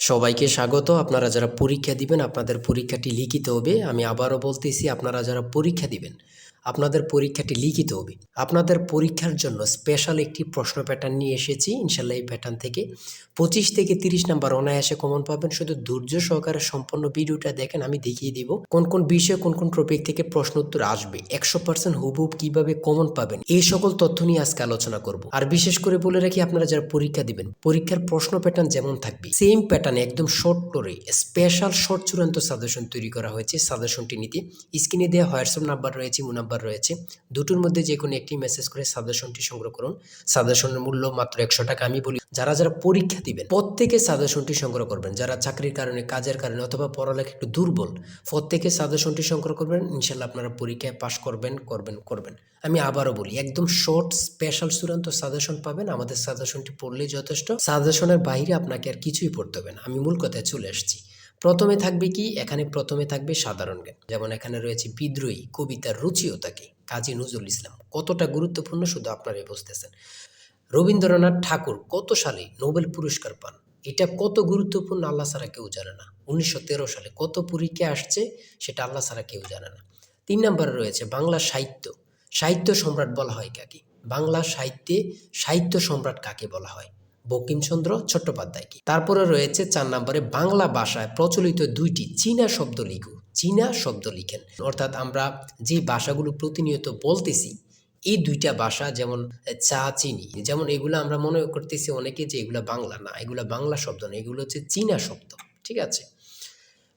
সবাইকে স্বাগত। আপনারা যারা পরীক্ষা দিবেন আপনাদের পরীক্ষাটি লিখিত হবে। আমি আবারও বলতেছি, আপনারা যারা পরীক্ষা দিবেন আপনাদের পরীক্ষাটি লিখিত হবে। আপনাদের পরীক্ষার জন্য স্পেশাল একটি প্রশ্ন প্যাটার্ন নিয়ে এসেছি। ইনশাল্লাহ এই প্যাটার্ন থেকে 25 থেকে 30 নাম্বার অনায়াসে কমন পাবেন। শুধু ধৈর্য সহকারে সম্পূর্ণ ভিডিওটা দেখেন, আমি দেখিয়ে দিব কোন কোন বিষয়ে কোন কোন টপিক থেকে প্রশ্ন উত্তর আসবে, 100% হুবহুব কিভাবে কমন পাবেন, এই সকল তথ্য নিয়ে আজকে আলোচনা করব। আর বিশেষ করে বলে রাখি, আপনারা যারা পরীক্ষা দিবেন পরীক্ষার প্রশ্ন প্যাটার্ন যেমন থাকবে সেম প্যাটার্নে একদম শর্ট করে স্পেশাল শর্ট চূড়ান্ত সাজেশন তৈরি করা হয়েছে। সাজেশনটি নিতে স্ক্রিনে দেওয়া হোয়াটসঅ্যাপ নাম্বার রয়েছে, ইমো নাম্বার রয়েছে, দুটোর মধ্যে যে কোনো একটি মেসেজ করে সাজেশনটি সংগ্রহ করুন। সাজেশনের মূল্য মাত্র 100 টাকা। আমি বলি যারা যারা পরীক্ষা দিবেন প্রত্যেকে সাজেশনটি সংগ্রহ করবেন। যারা চাকরির কারণে, কাজের কারণে অথবা পড়ালেখা একটু দুর্বল, প্রত্যেকে সাজেশনটি সংগ্রহ করবেন। ইনশাল্লাহ আপনারা পরীক্ষায় পাশ করবেন। আমি আবারও বলি, একদম শর্ট স্পেশাল চূড়ান্ত সাজেশন পাবেন। আমাদের সাজেশনটি পড়লেই যথেষ্ট। সাজেশনের বাইরে আপনাকে আর কিছুই পড়তে হবে না। আমি মূল কথায় চলে আসছি। প্রথমে থাকবে কি, এখানে প্রথমে থাকবে সাধারণ জ্ঞান। যেমন এখানে রয়েছে বিদ্রোহী কবিতার রুচিওতাকে, কাজী নজরুল ইসলাম। কতটা গুরুত্বপূর্ণ শুধু আপনারাই বুঝতেছেন। রবীন্দ্রনাথ ঠাকুর কত সালে নোবেল পুরস্কার পান, এটা কত গুরুত্বপূর্ণ আল্লাহ ছাড়া কেউ জানে না। 1913 সালে কত পরীক্ষা আসছে সেটা আল্লাহ ছাড়া কেউ জানে না। 3 নম্বরে রয়েছে বাংলা সাহিত্য। সাহিত্য সম্রাট বলা হয় কাকে? বাংলা সাহিত্যে সাহিত্য সম্রাট কাকে বলা হয়? বঙ্কিমচন্দ্র চট্টোপাধ্যায়কে। তারপরে রয়েছে 4 নম্বরে বাংলা ভাষায় প্রচলিত 2টি চীনা শব্দ লিখো। চীনা শব্দ লিখেন, অর্থাৎ আমরা যে ভাষাগুলো প্রতিনিয়ত বলতেছি এই 2টা ভাষা, যেমন চা, চিনি, যেমন এগুলো আমরা মনে করতেছি অনেকে যে এগুলো বাংলা, না, এগুলো বাংলা শব্দ না, এগুলো হচ্ছে চীনা শব্দ। ঠিক আছে।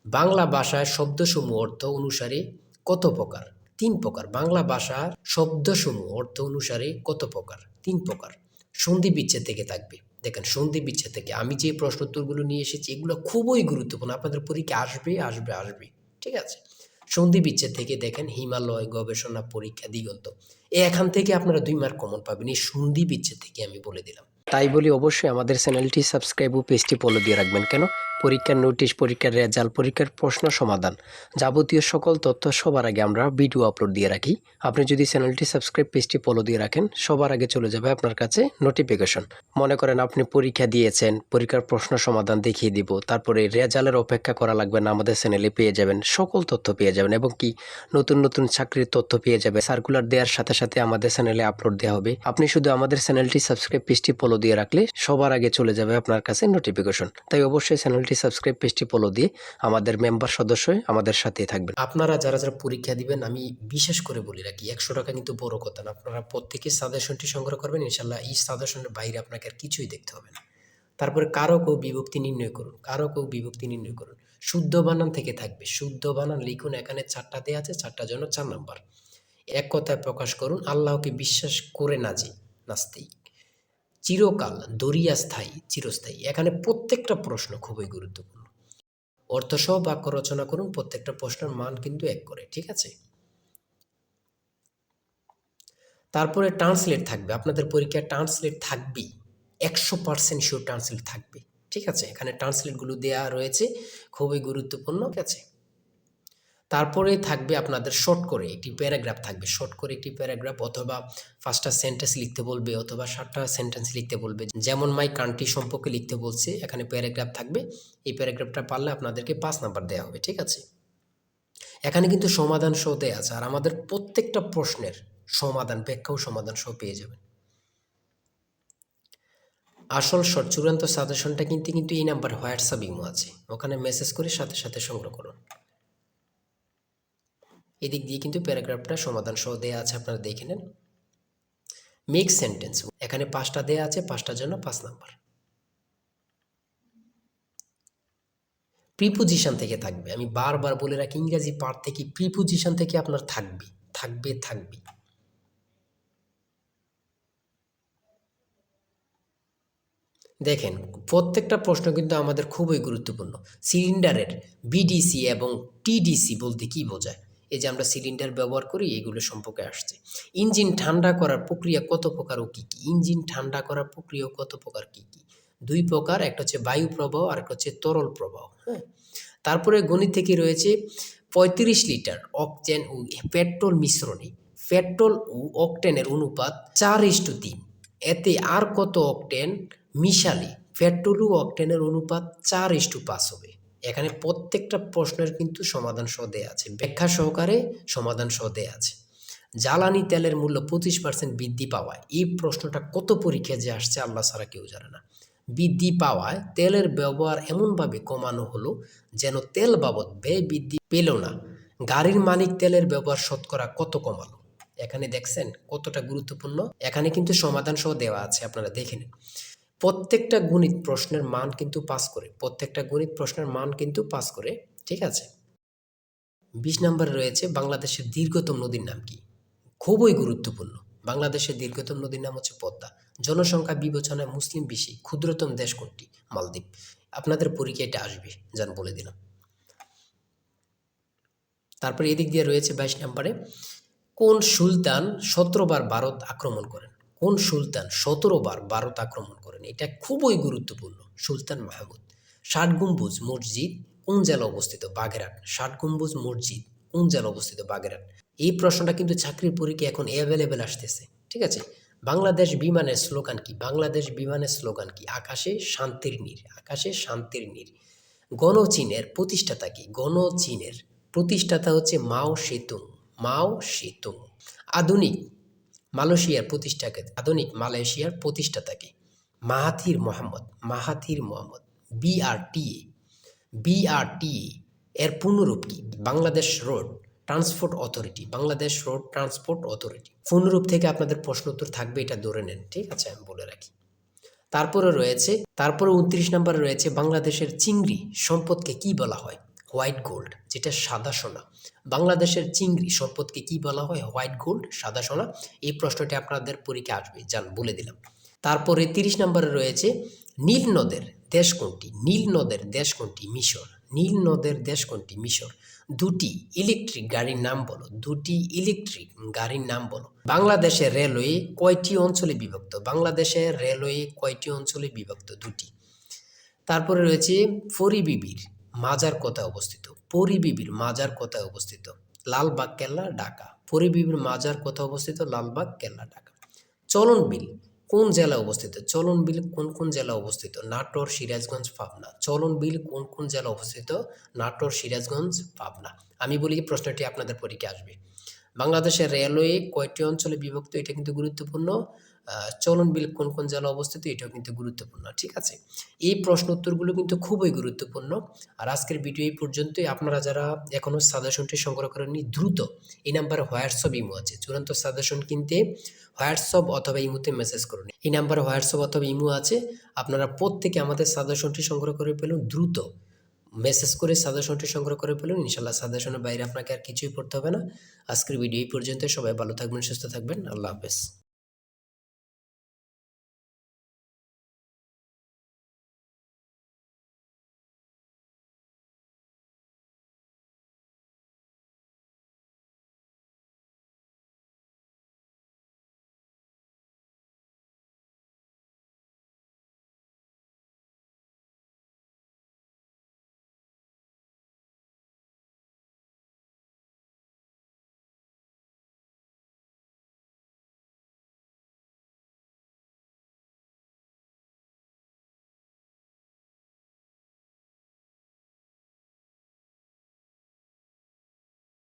বাংলা ভাষার শব্দসমূহ অর্থ অনুসারে কত প্রকার? 3 প্রকার। বাংলা ভাষার শব্দসমূহ অর্থ অনুসারে কত প্রকার? 3 প্রকার। সন্ধি বিচ্ছেদ থেকে থাকবে। দেখেন, সন্ধি বিচ্ছেদ থেকে আমি যে প্রশ্ন উত্তরগুলো নিয়ে এসেছি এগুলো খুবই গুরুত্বপূর্ণ, আপনাদের পরীক্ষা আসবে। ঠিক আছে। সন্ধি বিচ্ছেদ থেকে দেখেন হিমালয়, গবেষণা, পরীক্ষা, দিগন্ত, এখান থেকে আপনারা 2 মার্ক কমন পাবেন। এই সন্ধি বিচ্ছেদ থেকে আমি বলে দিলাম। তাই বলি অবশ্যই আমাদের চ্যানেলটি সাবস্ক্রাইব ও পেজটি ফলো দিয়ে রাখবেন। কেন? পরীক্ষার নোটিশ, পরীক্ষার রেজাল্ট, পরীক্ষার প্রশ্ন সমাধান, যাবতীয় সকল তথ্য সবার আগে আমরা ভিডিও আপলোড দিয়ে রাখি। আপনি যদি চ্যানেলটি সাবস্ক্রাইব, পেজটি ফলো দিয়ে রাখেন, সবার আগে চলে যাবে আপনার কাছে নোটিফিকেশন। মনে করেন আপনি পরীক্ষা দিয়েছেন, পরীক্ষার প্রশ্ন সমাধান দেখিয়ে দিব, তারপরে রেজাল্টের অপেক্ষা করা লাগবে না, আমাদের চ্যানেলে পেয়ে যাবেন, সকল তথ্য পেয়ে যাবেন, এবং কি নতুন নতুন চাকরির তথ্য পেয়ে যাবে। সার্কুলার দেওয়ার সাথে সাথে আমাদের চ্যানেলে আপলোড দেওয়া হবে। আপনি শুধু আমাদের চ্যানেলটি সাবস্ক্রাইব, পেজটি ফলো দিয়ে রাখলে সবার আগে চলে যাবে আপনার কাছে নোটিফিকেশন। তাই অবশ্যই চ্যানেলটি সাবস্ক্রাইব, পেজটি ফলো দিয়ে আমাদের মেম্বার সদস্য হয়ে আমাদের সাথেই থাকবেন। আপনারা যারা যারা পরীক্ষা দিবেন, আমি বিশেষ করে বলে রাখি, 100 টাকা কিন্তু বড় কথা না। আপনারা প্রত্যেকে সাজেশনটি সংগ্রহ করবেন। ইনশাল্লাহ এই সাজেশনের বাইরে আপনাকে আর কিছুই দেখতে হবে না। তারপরে কারক ও বিভক্তি নির্ণয় করুন। শুদ্ধ বানান থেকে থাকবে। শুদ্ধ বানান লিখুন। এখানে 4টা দেয়া আছে, 4টার জন্য 4 নাম্বার। এক কথায় প্রকাশ করুন, আল্লাহকে বিশ্বাস করে না যে নাস্তিক। চিরকাল, দরিয়া স্থায়ী, চিরস্থায়ী। এখানে প্রত্যেকটা প্রশ্ন খুবই গুরুত্বপূর্ণ। অর্থসহ বাক্য রচনা করুন। প্রত্যেকটা প্রশ্নের মান কিন্তু 1 করে। ঠিক আছে। তারপরে ট্রান্সলেট থাকবে। আপনাদের পরীক্ষায় ট্রান্সলেট থাকবেই, 100% শিওর ট্রান্সলেট থাকবে। ঠিক আছে। এখানে ট্রান্সলেটগুলো দেয়া রয়েছে, খুবই গুরুত্বপূর্ণ। ঠিক আছে। তারপরে থাকবে আপনাদের শর্ট করে একটি প্যারাগ্রাফ থাকবে। শর্ট করে একটি প্যারাগ্রাফ, অথবা 5টা সেন্টেন্স লিখতে বলবে, অথবা 7টা সেন্টেন্স লিখতে বলবে। যেমন মাই কান্ট্রি সম্পর্কে লিখতে বলছে, এখানে প্যারাগ্রাফ থাকবে। এই প্যারাগ্রাফটা পারলে আপনাদেরকে 5 নাম্বার দেওয়া হবে। ঠিক আছে। এখানে কিন্তু সমাধান সহ দেয়া আছে, আর আমাদের প্রত্যেকটা প্রশ্নের সমাধান, ব্যাখ্যা ও সমাধান সহ পেয়ে যাবেন। আসল চূড়ান্ত সাজেশনটা কিন্তু এই নাম্বার হোয়াটসঅ্যাপ, ইমো আছে, ওখানে মেসেজ করে সাথে সাথে সংগ্রহ করুন। এদিক দিয়ে কিন্তু প্যারাগ্রাফটা সমাধান সহ দেয়া আছে, আপনারা দেখে নেন। মেক সেন্টেন্স, এখানে 5টা দেয়া আছে, 5টার জন্য 5 নাম্বার। প্রিপোজিশন থেকে থাকবে। আমি বারবার বলে রাখি, ইংরেজি পার্ট থেকে প্রিপোজিশন থেকে আপনার থাকবে। দেখেন, প্রত্যেকটা প্রশ্ন কিন্তু আমাদের খুবই গুরুত্বপূর্ণ। সিলিন্ডারের বিডিসি এবং টিডিসি বলতে কি বোঝায়? এই যে আমরা সিলিন্ডার ব্যবহার করি, এগুলো সম্পর্কে আসছে। ইঞ্জিন ঠান্ডা করার প্রক্রিয়া কত প্রকার ও কী কী? ইঞ্জিন ঠান্ডা করার প্রক্রিয়া কত প্রকার, কী কী? 2 প্রকার, একটা হচ্ছে বায়ু প্রবাহ আর একটা হচ্ছে তরল প্রবাহ। হ্যাঁ। তারপরে গণিত থেকে রয়েছে 35 লিটার অকটেন ও পেট্রোল মিশ্রণে পেট্রোল ও অকটেনের অনুপাত 4:3। এতে আর কত অকটেন মিশালে পেট্রোল ও অকটেনের অনুপাত 4:5 হবে। এখানে প্রত্যেকটা প্রশ্নের কিন্তু সমাধান সহ দেয়া আছে, ব্যাখ্যা সহকারে সমাধান সহ দেয়া আছে। জ্বালানি তেলের মূল্য 25% বৃদ্ধি পাওয়ায়, এই প্রশ্নটা কত পরীক্ষায় যে আসছে আল্লাহ ছাড়া কেউ জানে না। বৃদ্ধি পাওয়ায় তেলের ব্যবহার এমনভাবে কমানো হলো যেন তেল বাবদ ব্যয় বৃদ্ধি পেল না। গাড়ির মালিক তেলের ব্যবহার শতকরা কত কমালো? এখানে দেখছেন কতটা গুরুত্বপূর্ণ। এখানে কিন্তু সমাধান সহ দেওয়া আছে, আপনারা দেখে নিন। প্রত্যেকটা গণিত প্রশ্নের মান কিন্তু পাস করে, প্রত্যেকটা গণিত প্রশ্নের মান কিন্তু পাস করে, ঠিক আছে। 20 নম্বরে রয়েছে বাংলাদেশের দীর্ঘতম নদীর নাম কি? খুবই গুরুত্বপূর্ণ। বাংলাদেশের দীর্ঘতম নদীর নাম হচ্ছে পদ্মা। জনসংখ্যা বিবেচনায় মুসলিম বেশি, ক্ষুদ্রতম দেশ কোনটি? মালদ্বীপ। আপনাদের পরীক্ষায় এটা আসবে, যান বলে দিলাম। তারপরে এদিক দিয়ে রয়েছে 22 নম্বরে, কোন সুলতান 17 বার ভারত আক্রমণ করেন? কোন সুলতান 17 বার ভারত আক্রমণ করেন? এটা খুবই গুরুত্বপূর্ণ। সুলতান মাহমুদ। 60 গম্বুজ মসজিদ কোন জেলা অবস্থিত? বাগেরহাট। 60 গম্বুজ মসজিদ কোন জেলা অবস্থিত? বাগেরহাট। এই প্রশ্নটা কিন্তু চাকরির পরীক্ষা এখন অ্যাভেলেবেল আসতেছে, ঠিক আছে। বাংলাদেশ বিমানের স্লোগান কি? বাংলাদেশ বিমানের স্লোগান কি? আকাশে শান্তির নীড়, আকাশে শান্তির নীড়। গণচীনের প্রতিষ্ঠাতা কি? গণচীনের প্রতিষ্ঠাতা হচ্ছে মাও সেতুং, মাও সেতুং। আধুনিক মালয়েশিয়ার প্রতিষ্ঠাতা, আধুনিক মালয়েশিয়ার প্রতিষ্ঠাতাকে? Mahathir Mohammad, Mahathir Mohammad. BRTA, BRTA এর পূর্ণরূপ কি? Bangladesh road transport authority, Bangladesh road transport authority. পূর্ণরূপ থেকে আপনাদের প্রশ্ন উত্তর থাকবে, এটা ধরে নেন, ঠিক আছে, আমি বলে রাখি। তারপরে 29 নম্বরে রয়েছে বাংলাদেশের চিংড়ি সম্পদকে কি বলা হয়? হোয়াইট গোল্ড, যেটা সাদা সোনা। বাংলাদেশের চিংড়ি সম্পদকে কি বলা হয়? হোয়াইট গোল্ড, সাদা সোনা। এই প্রশ্নটি আপনাদের পরীক্ষা আসবে, যান বলে দিলাম। তারপরে 30 নম্বরে রয়েছে নীল নদের দেশ কোনটি? নীল নদের দেশ কোনটি? মিশর। নীল নদের দেশ কোনটি? মিশর। দুটি ইলেকট্রিক গাড়ির নাম বলো, দুটি ইলেকট্রিক গাড়ির নাম বলো। বাংলাদেশের রেলওয়ে কয়টি অঞ্চলে বিভক্ত? বাংলাদেশের রেলওয়ে কয়টি অঞ্চলে বিভক্ত? দুটি। তারপরে রয়েছে পরিবিবির মাজার কোথায় অবস্থিত? পরিবিবির মাজার কোথায় অবস্থিত? লালবাগ কেল্লা, ঢাকা। পরিবিবির মাজার কোথায় অবস্থিত? লালবাগ কেল্লা, ঢাকা। চলন বিল কোন জেলায় অবস্থিত? চলন বিল কোন কোন জেলা অবস্থিত? নাটোর, সিরাজগঞ্জ, পাবনা। চলন বিল কোন কোন জেলা অবস্থিত? নাটোর, সিরাজগঞ্জ, পাবনা। আমি বলি প্রশ্নটি আপনাদের পরীক্ষা আসবে। বাংলাদেশের রেলওয়ে কয়টি অঞ্চলে বিভক্ত? এটা কিন্তু গুরুত্বপূর্ণ। চলন বিল কোন কোন জেলা অবস্থিত? এটাও কিন্তু গুরুত্বপূর্ণ, ঠিক আছে। এই প্রশ্ন উত্তরগুলো কিন্তু খুবই গুরুত্বপূর্ণ। আর আজকের ভিডিও এই পর্যন্তই। আপনারা যারা এখনও সাজেশনটি সংগ্রহ করেননি, দ্রুত এই নাম্বারে হোয়াটসঅ্যাপ ইমো আছে, চূড়ান্ত সাজেশন কিনতে হোয়াটসঅ্যাপ অথবা ইমোতে মেসেজ করুন। এই নাম্বারে হোয়াটসঅ্যাপ অথবা ইমো আছে। আপনারা প্রত্যেকে আমাদের সাজেশনটি সংগ্রহ করে ফেলুন, দ্রুত মেসেজ করে সাজেশনটি সংগ্রহ করে ফেলুন। ইনশাল্লাহ সাজেশনের বাইরে আপনাকে আর কিছুই পড়তে হবে না। আজকের ভিডিও এই পর্যন্ত। সবাই ভালো থাকবেন, সুস্থ থাকবেন। আল্লাহ হাফেজ।